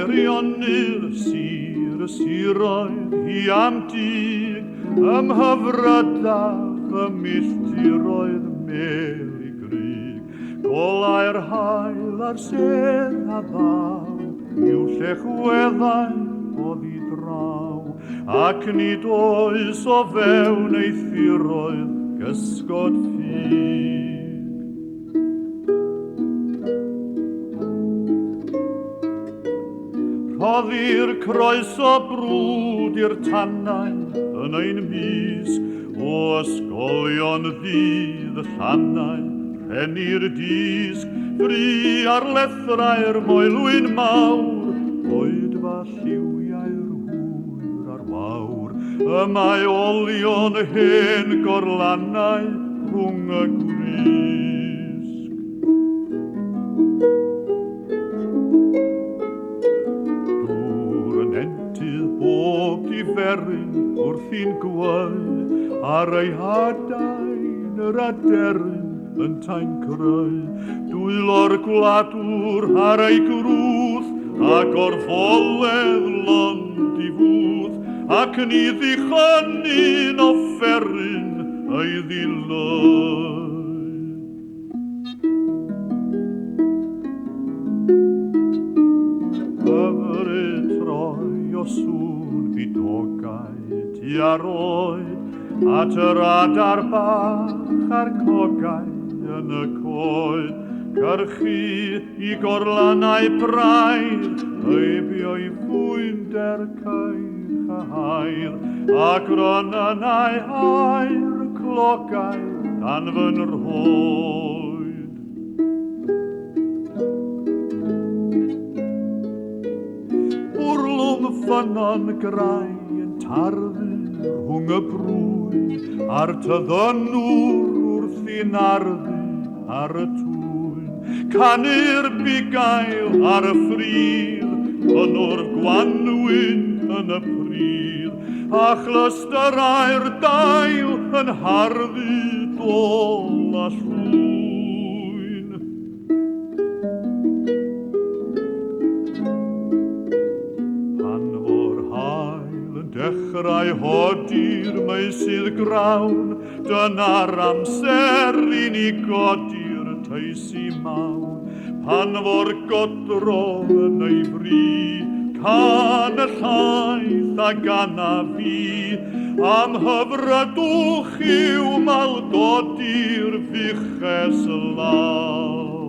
gwirionydd siroedd hi am dig ym hyfrydach y milltiroedd meli grig golau'r hael ar ser a ddaw i'w llechweddau oddi draw ac nid oes o fewn ei thiroedd gysgod ffug. Rhoddir croeso brwd i'r tannau yn ein mis o ysgolion ddydd llannau rhenir disg fri ar lethrau'r moelwyn mawr oed fa lliwiau'r hwyr ar wawr y mae olion hen gorlannau rhwng y grisg. Bob diferyn wrth i'n gweu ar ei hadain yr aderyn yn ta'n creu dwylo'r gwladwr ar ei grwth ac o'r foledd lond i fwth ac ni ddichynnu'n offeryn ei ddileu. Sŵn bydogau tua roed at yr adar bach a'r cogau yn y coed cyrchu i gorlannau braidd eibio'i fwynder caich a hair ac ronnau air clogau dan fy nroed. Wrlwm ffynon grau yn tarddu rhwng y brwyn a'r tyddynwr wrth i'n arddu ar y tŵn canu'r bugail ar y ffridd yn o'r gwanwyn yn y pridd a chlystyrau'r dail yn harddu dol a llwyn. Dechrau hodi'r meisydd grawn, dyna'r amser i ni godi'r teisi mawn. Pan fo'r godro yn ei fri, can y llaeth a gana fi, am hyfrydwch i'w malgodi'r fiches law.